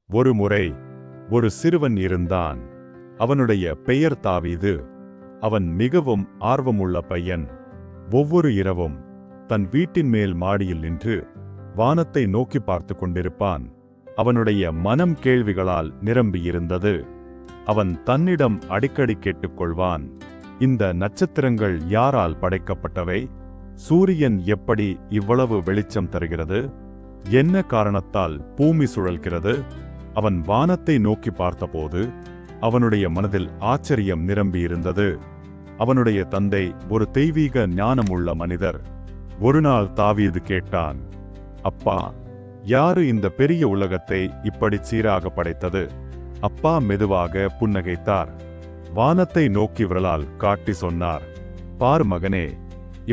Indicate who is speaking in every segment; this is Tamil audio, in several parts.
Speaker 1: ஒருமுறை ஒரு சிறுவன் இருந்தான். அவனுடைய பெயர் தாவீது. அவன் மிகவும் ஆர்வமுள்ள பையன். ஒவ்வொரு இரவும் தன் வீட்டின் மேல் மாடியில் நின்று வானத்தை நோக்கி பார்த்து கொண்டிருப்பான். அவனுடைய மனம் கேள்விகளால் நிரம்பியிருந்தது. அவன் தன்னிடம் அடிக்கடி கேட்டுக்கொள்வான், இந்த நட்சத்திரங்கள் யாரால் படைக்கப்பட்டவை? சூரியன் எப்படி இவ்வளவு வெளிச்சம் தருகிறது? என்ன காரணத்தால் பூமி சுழல்கிறது? அவன் வானத்தை நோக்கி பார்த்தபோது அவனுடைய மனதில் ஆச்சரியம் நிரம்பியிருந்தது. அவனுடைய தந்தை ஒரு தெய்வீக ஞானமுள்ள மனிதர். ஒருநாள் தாவீது கேட்டான், அப்பா, யாரு இந்த பெரிய உலகத்தை இப்படி சீராக படைத்தது? அப்பா மெதுவாக புன்னகைத்தார். வானத்தை நோக்கி விரலால் காட்டி சொன்னார், பார் மகனே,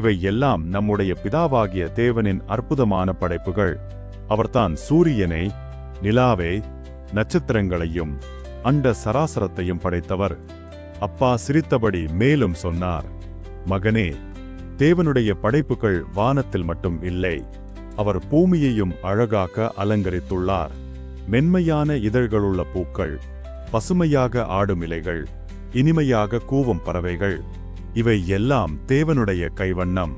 Speaker 1: இவை எல்லாம் நம்முடைய பிதாவாகிய தேவனின் அற்புதமான படைப்புகள். அவர்தான் சூரியனை, நிலாவை, நட்சத்திரங்களையும் அண்ட சராசரத்தையும் படைத்தவர். அப்பா சிரித்தபடி மேலும் சொன்னார், மகனே, தேவனுடைய படைப்புகள் வானத்தில் மட்டும் இல்லை, அவர் பூமியையும் அழகாக அலங்கரித்துள்ளார். மென்மையான இதழ்களுள்ள பூக்கள், பசுமையாக ஆடும் இலைகள், இனிமையாக கூவும் பறவைகள், இவை எல்லாம் தேவனுடைய கைவண்ணம்.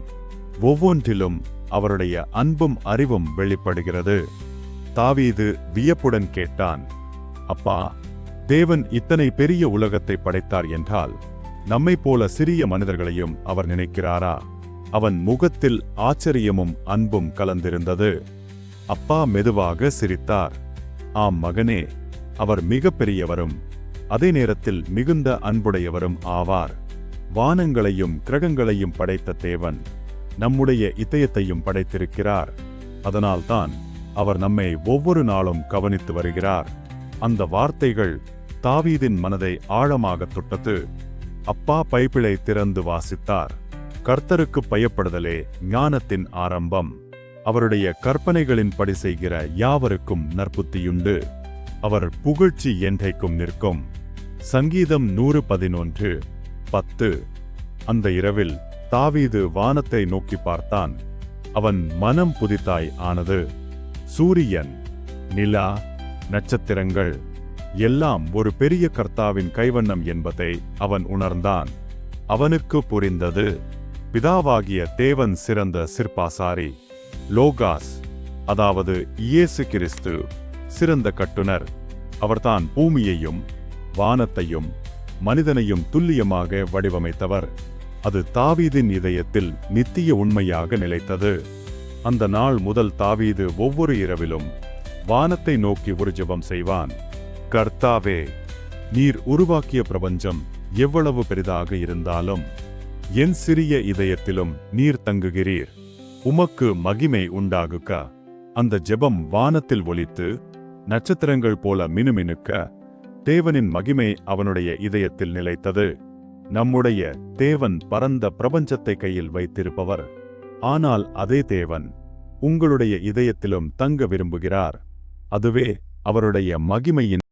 Speaker 1: ஒவ்வொன்றிலும் அவருடைய அன்பும் அறிவும் வெளிப்படுகிறது. தாவீது வியப்புடன் கேட்டான், அப்பா, தேவன் இத்தனை பெரிய உலகத்தை படைத்தார் என்றால் நம்மைப் போல சிறிய மனிதர்களையும் அவர் நினைக்கிறாரா? அவன் முகத்தில் ஆச்சரியமும் அன்பும் கலந்திருந்தது. அப்பா மெதுவாக சிரித்தார். ஆம் மகனே, அவர் மிக பெரியவரும் அதே நேரத்தில் மிகுந்த அன்புடையவரும் ஆவார். வானங்களையும் கிரகங்களையும் படைத்த தேவன் நம்முடைய இதயத்தையும் படைத்திருக்கிறார். அதனால்தான் அவர் நம்மை ஒவ்வொரு நாளும் கவனித்து வருகிறார். அந்த வார்த்தைகள் தாவீதின் மனதை ஆழமாக தொட்டது. அப்பா பைபிளை திறந்து வாசித்தார். கர்த்தருக்கு பயப்படுதலே ஞானத்தின் ஆரம்பம். அவருடைய கற்பனைகளின்படி செய்கிற யாவருக்கும் நற்புத்தியுண்டு. அவர் புகழ்ச்சி என்றைக்கும் நிற்கும். சங்கீதம் 111:10. அந்த இரவில் தாவீது வானத்தை நோக்கி பார்த்தான். அவன் மனம் புதிதாய் ஆனது. சூரியன், நிலா, நட்சத்திரங்கள் எல்லாம் ஒரு பெரிய கர்த்தாவின் கைவண்ணம் என்பதை அவன் உணர்ந்தான். அவனுக்கு புரிந்தது, பிதாவாகிய தேவன் சிறந்த சிற்பாசாரி. லோகாஸ், அதாவது இயேசு கிறிஸ்து, சிறந்த கட்டுனர். அவர்தான் பூமியையும் வானத்தையும் மனிதனையும் துல்லியமாக வடிவமைத்தவர். அது தாவீதின் இதயத்தில் நித்திய உண்மையாக நிலைத்தது. அந்த நாள் முதல் தாவீது ஒவ்வொரு இரவிலும் வானத்தை நோக்கி ஒரு ஜெபம் செய்வான். கர்த்தாவே, நீர் உருவாக்கிய பிரபஞ்சம் எவ்வளவு பெரிதாக இருந்தாலும் என் சிறிய இதயத்திலும் நீர் தங்குகிறீர். உமக்கு மகிமை உண்டாகுக. அந்த ஜெபம் வானத்தில் ஒலித்து நட்சத்திரங்கள் போல மினுமினுக்க தேவனின் மகிமை அவனுடைய இதயத்தில் நிலைத்தது. நம்முடைய தேவன் பரந்த பிரபஞ்சத்தை கையில் வைத்திருப்பவர். ஆனால் அதே தேவன் உங்களுடைய இதயத்திலும் தங்க விரும்புகிறார். அதுவே அவருடைய மகிமையின்